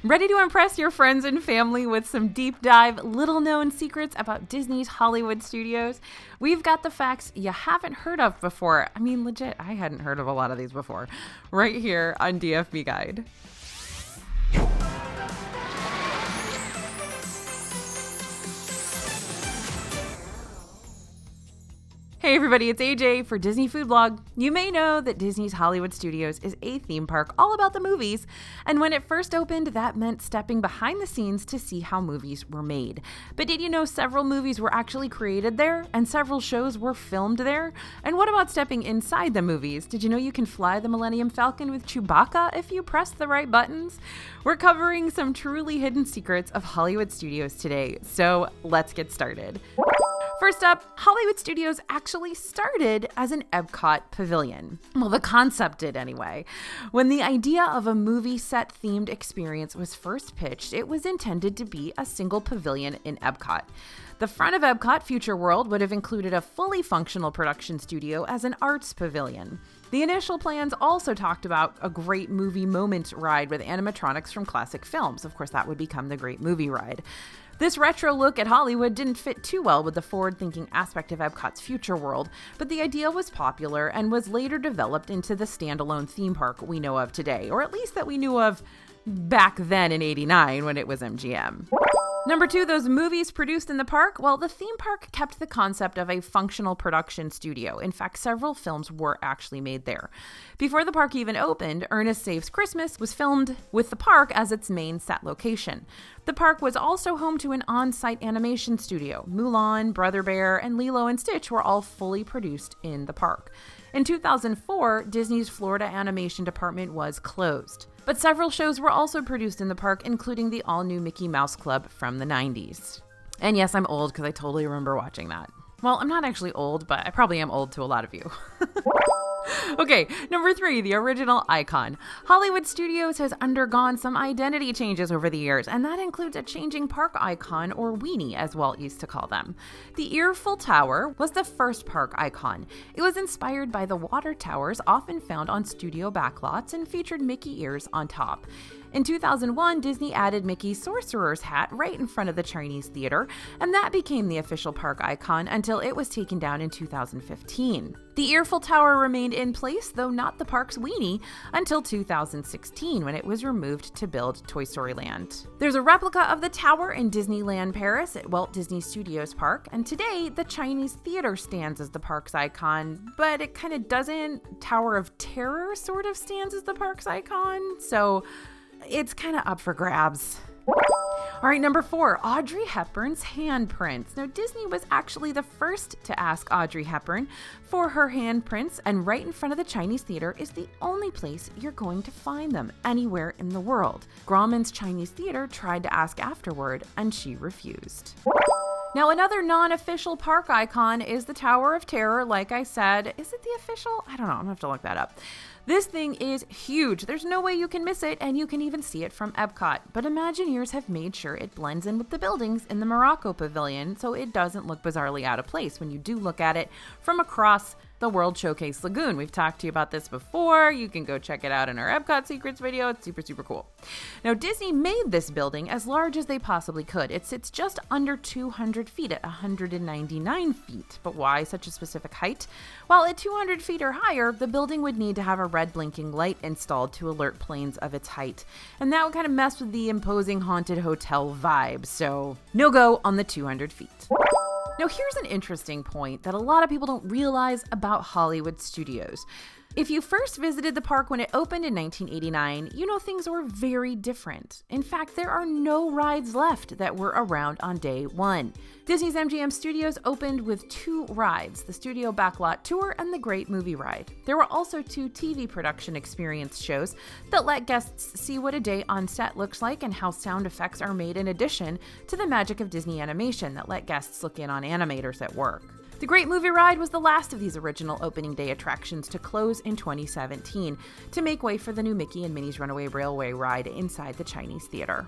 Ready to impress your friends and family with some deep dive, little known secrets about Disney's Hollywood studios? We've got the facts you haven't heard of before. I mean, legit, I hadn't heard of a lot of these before. Right here on DFB Guide. Hey everybody, it's AJ for Disney Food Blog. You may know that Disney's Hollywood Studios is a theme park all about the movies, and when it first opened, that meant stepping behind the scenes to see how movies were made. But did you know several movies were actually created there, and several shows were filmed there? And what about stepping inside the movies? Did you know you can fly the Millennium Falcon with Chewbacca if you press the right buttons? We're covering some truly hidden secrets of Hollywood Studios today, so let's get started. First up, Hollywood Studios actually started as an Epcot pavilion. Well, the concept did anyway. When the idea of a movie set themed experience was first pitched, it was intended to be a single pavilion in Epcot. The front of Epcot Future World would have included a fully functional production studio as an arts pavilion. The initial plans also talked about a Great Movie Moments ride with animatronics from classic films. Of course, that would become the Great Movie Ride. This retro look at Hollywood didn't fit too well with the forward-thinking aspect of Epcot's future world, but the idea was popular and was later developed into the standalone theme park we know of today, or at least that we knew of back then in '89 when it was MGM. Number 2, those movies produced in the park. Well, the theme park kept the concept of a functional production studio. In fact, several films were actually made there. Before the park even opened, Ernest Saves Christmas was filmed with the park as its main set location. The park was also home to an on-site animation studio. Mulan, Brother Bear, and Lilo and Stitch were all fully produced in the park. In 2004, Disney's Florida animation department was closed. But several shows were also produced in the park, including the all-new Mickey Mouse Club from the 90s. And yes, I'm old because I totally remember watching that. Well, I'm not actually old, but I probably am old to a lot of you. Okay, number 3, the original icon. Hollywood Studios has undergone some identity changes over the years, and that includes a changing park icon, or weenie, as Walt used to call them. The Earful Tower was the first park icon. It was inspired by the water towers often found on studio backlots and featured Mickey ears on top. In 2001, Disney added Mickey's sorcerer's hat right in front of the Chinese theater, and that became the official park icon until it was taken down in 2015. The Earful Tower remained in place, though not the park's weenie, until 2016 when it was removed to build Toy Story Land. There's a replica of the tower in Disneyland Paris at Walt Disney Studios Park, and today the Chinese theater stands as the park's icon, but it kind of doesn't. Tower of Terror sort of stands as the park's icon, so it's kind of up for grabs. All right, number 4, Audrey Hepburn's handprints. Now, Disney was actually the first to ask Audrey Hepburn for her handprints, and right in front of the Chinese theater is the only place you're going to find them anywhere in the world. Grauman's Chinese Theater tried to ask afterward, and she refused. Now, another non-official park icon is the Tower of Terror, like I said. Is it the official? I don't know. I'm going to have to look that up. This thing is huge. There's no way you can miss it, and you can even see it from Epcot. But Imagineers have made sure it blends in with the buildings in the Morocco Pavilion, so it doesn't look bizarrely out of place when you do look at it from across the World Showcase Lagoon. We've talked to you about this before. You can go check it out in our Epcot Secrets video. It's super, super cool. Now, Disney made this building as large as they possibly could. It sits just under 200 feet at 199 feet. But why such a specific height? Well, at 200 feet or higher, the building would need to have a red blinking light installed to alert planes of its height. And that would kind of mess with the imposing haunted hotel vibe. So no go on the 200 feet. Now, here's an interesting point that a lot of people don't realize about Hollywood Studios. If you first visited the park when it opened in 1989, you know things were very different. In fact, there are no rides left that were around on day one. Disney's MGM Studios opened with 2 rides, the Studio Backlot Tour and the Great Movie Ride. There were also 2 TV production experience shows that let guests see what a day on set looks like and how sound effects are made, in addition to the magic of Disney animation that let guests look in on animators at work. The Great Movie Ride was the last of these original opening day attractions to close in 2017 to make way for the new Mickey and Minnie's Runaway Railway ride inside the Chinese theater.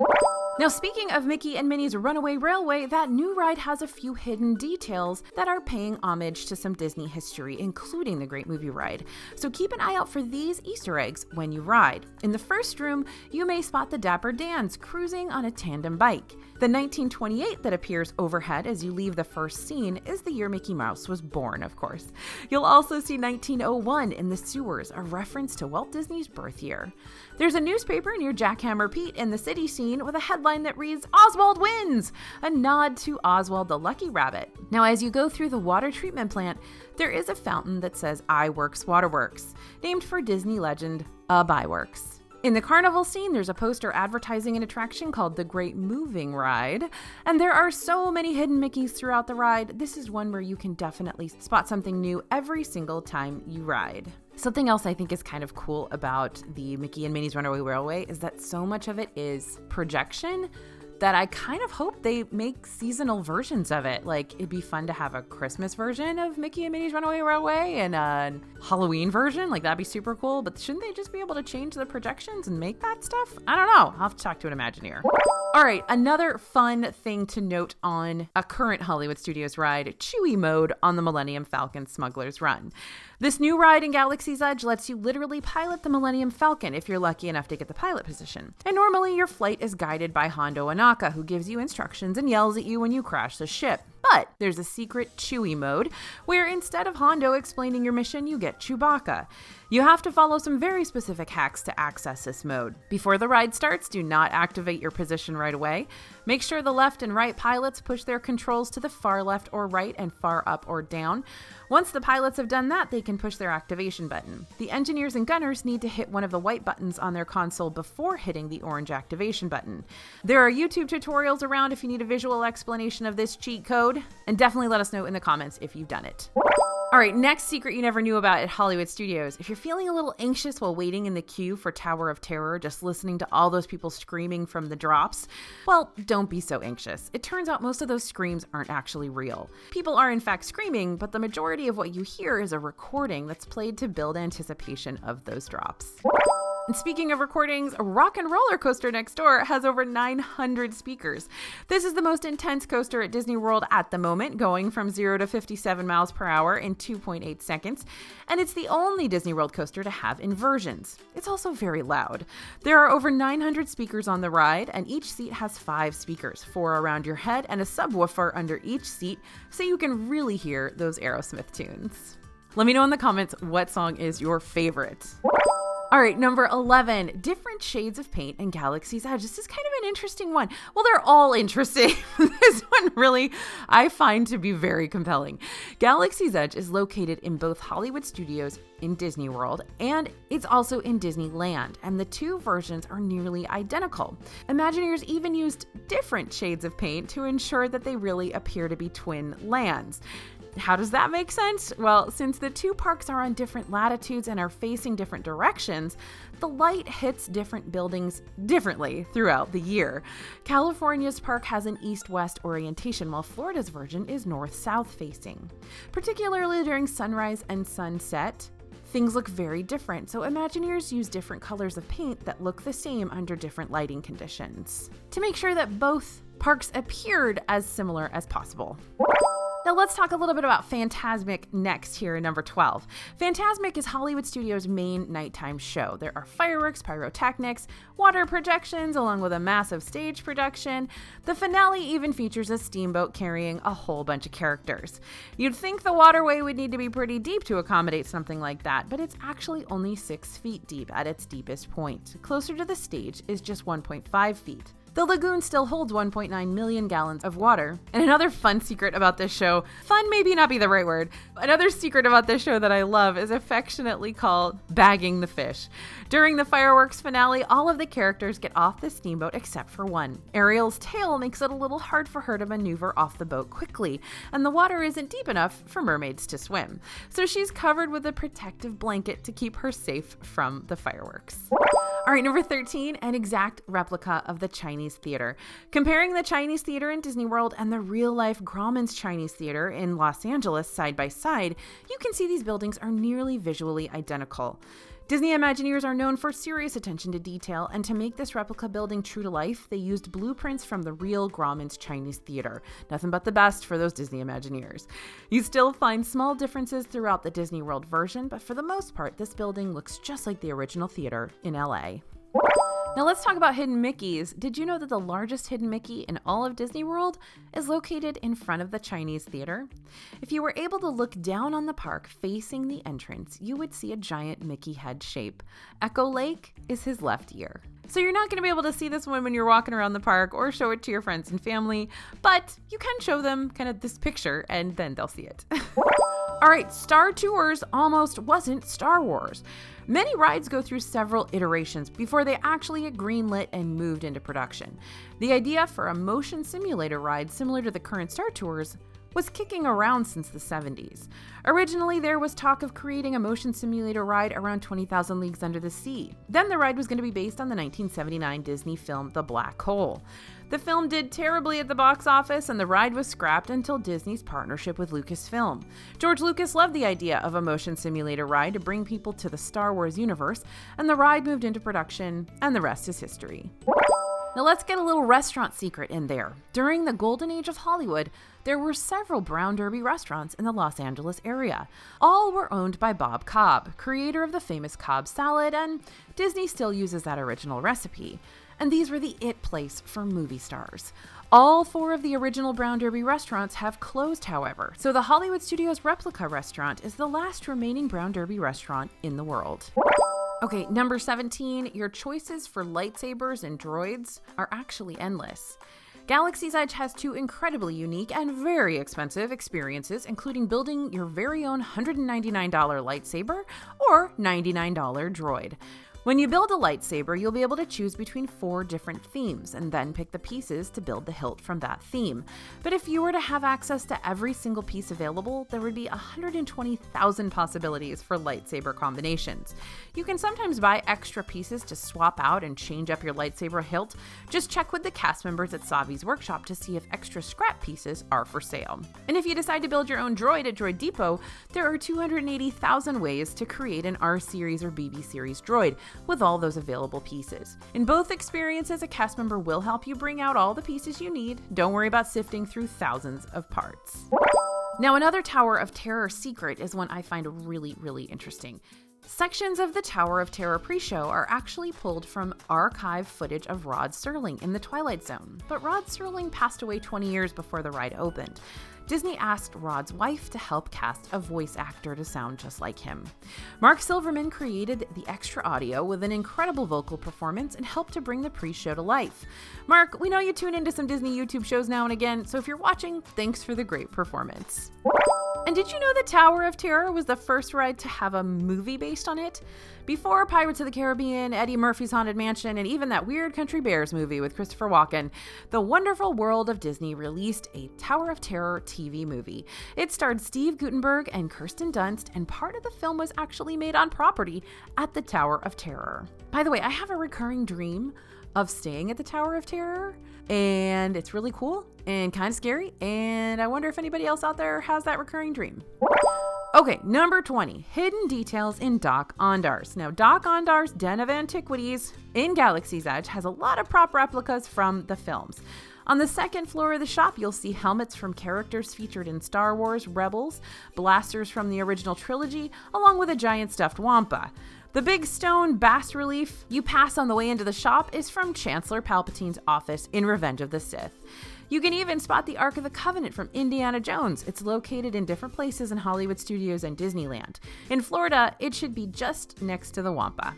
Now, speaking of Mickey and Minnie's Runaway Railway, that new ride has a few hidden details that are paying homage to some Disney history, including the Great Movie Ride. So keep an eye out for these Easter eggs when you ride. In the first room, you may spot the Dapper Dans cruising on a tandem bike. The 1928 that appears overhead as you leave the first scene is the year Mickey Mouse was born, of course. You'll also see 1901 in the sewers, a reference to Walt Disney's birth year. There's a newspaper near Jackhammer Pete in the city scene with a headline that reads, "Oswald wins!" a nod to Oswald the Lucky Rabbit. Now, as you go through the water treatment plant, there is a fountain that says iWorks Waterworks, named for Disney legend Byworks. In the carnival scene, there's a poster advertising an attraction called the Great Moving Ride, and there are so many hidden Mickeys throughout the ride. This is one where you can definitely spot something new every single time you ride. Something else I think is kind of cool about the Mickey and Minnie's Runaway Railway is that so much of it is projection that I kind of hope they make seasonal versions of it. Like, it'd be fun to have a Christmas version of Mickey and Minnie's Runaway Railway and a Halloween version. Like, that'd be super cool. But shouldn't they just be able to change the projections and make that stuff? I don't know. I'll have to talk to an Imagineer. All right, another fun thing to note on a current Hollywood Studios ride, Chewie mode on the Millennium Falcon Smugglers Run. This new ride in Galaxy's Edge lets you literally pilot the Millennium Falcon if you're lucky enough to get the pilot position. And normally your flight is guided by Hondo Ohnaka, who gives you instructions and yells at you when you crash the ship. But there's a secret Chewie mode where instead of Hondo explaining your mission, you get Chewbacca. You have to follow some very specific hacks to access this mode. Before the ride starts, do not activate your position right away. Make sure the left and right pilots push their controls to the far left or right and far up or down. Once the pilots have done that, they can push their activation button. The engineers and gunners need to hit one of the white buttons on their console before hitting the orange activation button. There are YouTube tutorials around if you need a visual explanation of this cheat code, and definitely let us know in the comments if you've done it. All right, next secret you never knew about at Hollywood Studios. If you're feeling a little anxious while waiting in the queue for Tower of Terror, just listening to all those people screaming from the drops, well, don't be so anxious. It turns out most of those screams aren't actually real. People are in fact screaming, but the majority of what you hear is a recording that's played to build anticipation of those drops. And speaking of recordings, Rock and Roller Coaster Next Door has over 900 speakers. This is the most intense coaster at Disney World at the moment, going from 0 to 57 miles per hour in 2.8 seconds. And it's the only Disney World coaster to have inversions. It's also very loud. There are over 900 speakers on the ride, and each seat has 5 speakers, 4 around your head and a subwoofer under each seat, so you can really hear those Aerosmith tunes. Let me know in the comments what song is your favorite. All right, number 11, different shades of paint in Galaxy's Edge. This is kind of an interesting one. Well, they're all interesting. This one really, I find to be very compelling. Galaxy's Edge is located in both Hollywood Studios in Disney World, and it's also in Disneyland, and the two versions are nearly identical. Imagineers even used different shades of paint to ensure that they really appear to be twin lands. How does that make sense? Well, since the two parks are on different latitudes and are facing different directions, the light hits different buildings differently throughout the year. California's park has an east-west orientation, while Florida's version is north-south facing. Particularly during sunrise and sunset, things look very different, so Imagineers use different colors of paint that look the same under different lighting conditions to make sure that both parks appeared as similar as possible. Now let's talk a little bit about Fantasmic next here in number 12. Fantasmic is Hollywood Studios' main nighttime show. There are fireworks, pyrotechnics, water projections, along with a massive stage production. The finale even features a steamboat carrying a whole bunch of characters. You'd think the waterway would need to be pretty deep to accommodate something like that, but it's actually only 6 feet deep at its deepest point. Closer to the stage is just 1.5 feet. The Lagoon still holds 1.9 million gallons of water. And another fun secret about this show, fun maybe not be the right word, another secret about this show that I love is affectionately called bagging the fish. During the fireworks finale, all of the characters get off the steamboat except for one. Ariel's tail makes it a little hard for her to maneuver off the boat quickly, and the water isn't deep enough for mermaids to swim. So she's covered with a protective blanket to keep her safe from the fireworks. All right, number 13, an exact replica of the Chinese Theater. Comparing the Chinese Theater in Disney World and the real-life Grauman's Chinese Theater in Los Angeles side by side, you can see these buildings are nearly visually identical. Disney Imagineers are known for serious attention to detail, and to make this replica building true to life, they used blueprints from the real Grauman's Chinese Theater. Nothing but the best for those Disney Imagineers. You still find small differences throughout the Disney World version, but for the most part, this building looks just like the original theater in LA. Now let's talk about hidden Mickeys. Did you know that the largest hidden Mickey in all of Disney World is located in front of the Chinese Theater? If you were able to look down on the park facing the entrance, you would see a giant Mickey head shape. Echo Lake is his left ear. So you're not going to be able to see this one when you're walking around the park or show it to your friends and family, but you can show them kind of this picture and then they'll see it. All right, Star Tours almost wasn't Star Wars. Many rides go through several iterations before they actually get greenlit and moved into production. The idea for a motion simulator ride similar to the current Star Tours was kicking around since the 70s. Originally, there was talk of creating a motion simulator ride around 20,000 Leagues Under the Sea. Then the ride was going to be based on the 1979 Disney film The Black Hole. The film did terribly at the box office, and the ride was scrapped until Disney's partnership with Lucasfilm. George Lucas loved the idea of a motion simulator ride to bring people to the Star Wars universe, and the ride moved into production, and the rest is history. Now let's get a little restaurant secret in there. During the golden age of Hollywood, there were several Brown Derby restaurants in the Los Angeles area. All were owned by Bob Cobb, creator of the famous Cobb salad, and Disney still uses that original recipe. And these were the it place for movie stars. All 4 of the original Brown Derby restaurants have closed, however, so the Hollywood Studios Replica restaurant is the last remaining Brown Derby restaurant in the world. Okay, number 17, your choices for lightsabers and droids are actually endless. Galaxy's Edge has 2 incredibly unique and very expensive experiences, including building your very own $199 lightsaber or $99 droid. When you build a lightsaber, you'll be able to choose between 4 different themes and then pick the pieces to build the hilt from that theme. But if you were to have access to every single piece available, there would be 120,000 possibilities for lightsaber combinations. You can sometimes buy extra pieces to swap out and change up your lightsaber hilt. Just check with the cast members at Savi's workshop to see if extra scrap pieces are for sale. And if you decide to build your own droid at Droid Depot, there are 280,000 ways to create an R-Series or BB Series droid, with all those available pieces. In both experiences, a cast member will help you bring out all the pieces you need. Don't worry about sifting through thousands of parts. Now, another Tower of Terror secret is one I find really, really interesting. Sections of the Tower of Terror pre-show are actually pulled from archive footage of Rod Serling in the Twilight Zone, but Rod Serling passed away 20 years before the ride opened. Disney asked Rod's wife to help cast a voice actor to sound just like him. Mark Silverman created the extra audio with an incredible vocal performance and helped to bring the pre-show to life. Mark, we know you tune into some Disney YouTube shows now and again, so if you're watching, thanks for the great performance. And did you know the Tower of Terror was the first ride to have a movie based on it? Before Pirates of the Caribbean, Eddie Murphy's Haunted Mansion, and even that weird Country Bears movie with Christopher Walken, the Wonderful World of Disney released a Tower of Terror TV movie. It starred Steve Guttenberg and Kirsten Dunst, and part of the film was actually made on property at the Tower of Terror. By the way, I have a recurring dream of staying at the Tower of Terror, and it's really cool and kind of scary, and I wonder if anybody else out there has that recurring dream. Okay, number 20, hidden details in Doc Ondar's. Now, Doc Ondar's Den of Antiquities in Galaxy's Edge has a lot of prop replicas from the films. On the second floor of the shop, you'll see helmets from characters featured in Star Wars, Rebels, blasters from the original trilogy, along with a giant stuffed Wampa. The big stone bas relief you pass on the way into the shop is from Chancellor Palpatine's office in Revenge of the Sith. You can even spot the Ark of the Covenant from Indiana Jones. It's located in different places in Hollywood Studios and Disneyland. In Florida, it should be just next to the Wampa.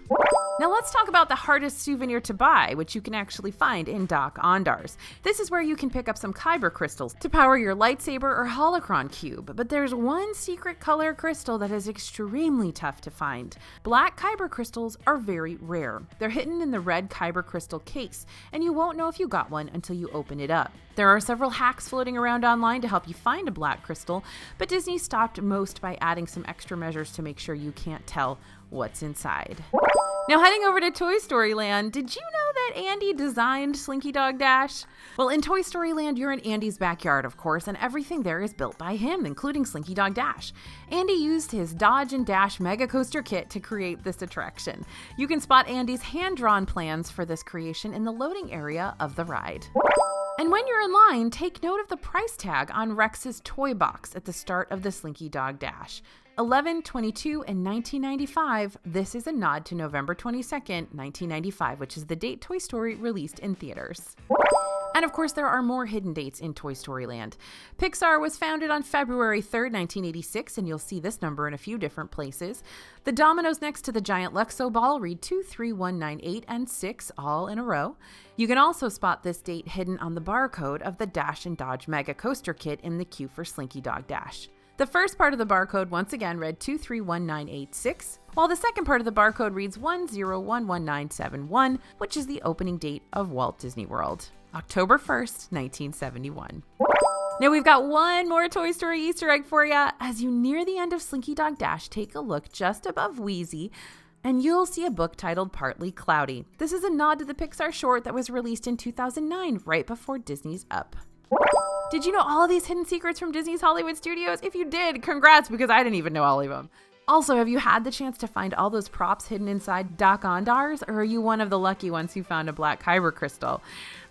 Now let's talk about the hardest souvenir to buy, which you can actually find in Doc Ondar's. This is where you can pick up some kyber crystals to power your lightsaber or holocron cube, but there's one secret color crystal that is extremely tough to find. Black kyber crystals are very rare. They're hidden in the red kyber crystal case, and you won't know if you got one until you open it up. There are several hacks floating around online to help you find a black crystal, but Disney stopped most by adding some extra measures to make sure you can't tell what's inside. Now heading over to Toy Story Land, did you know that Andy designed Slinky Dog Dash? Well, in Toy Story Land, you're in Andy's backyard, of course, and everything there is built by him, including Slinky Dog Dash. Andy used his Dodge and Dash Mega Coaster kit to create this attraction. You can spot Andy's hand-drawn plans for this creation in the loading area of the ride. And when you're in line, take note of the price tag on Rex's toy box at the start of the Slinky Dog Dash. $11, $22, and $19.95. This is a nod to November 22nd, 1995, which is the date Toy Story released in theaters. And of course, there are more hidden dates in Toy Story Land. Pixar was founded on February 3rd, 1986, and you'll see this number in a few different places. The dominoes next to the giant Luxo ball read 2, 3, 1, 9, 8, and 6, all in a row. You can also spot this date hidden on the barcode of the Dash and Dodge Mega Coaster kit in the queue for Slinky Dog Dash. The first part of the barcode once again read 2319886, while the second part of the barcode reads 1011971, which is the opening date of Walt Disney World, October 1st, 1971. Now we've got one more Toy Story Easter egg for you. As you near the end of Slinky Dog Dash, take a look just above Wheezy, and you'll see a book titled Partly Cloudy. This is a nod to the Pixar short that was released in 2009, right before Disney's Up. Did you know all of these hidden secrets from Disney's Hollywood Studios? If you did, congrats, because I didn't even know all of them. Also, have you had the chance to find all those props hidden inside Doc-Ondars, or are you one of the lucky ones who found a black kyber crystal?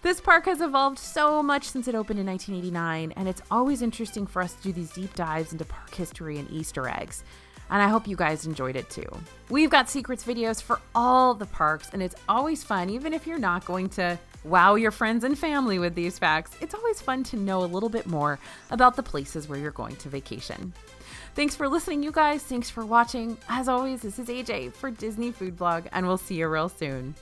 This park has evolved so much since it opened in 1989, and it's always interesting for us to do these deep dives into park history and Easter eggs. And I hope you guys enjoyed it too. We've got secrets videos for all the parks, and it's always fun, even if you're not going to wow your friends and family with these facts. It's always fun to know a little bit more about the places where you're going to vacation. Thanks for listening, you guys. Thanks for watching. As always, this is AJ for Disney Food Blog, and we'll see you real soon.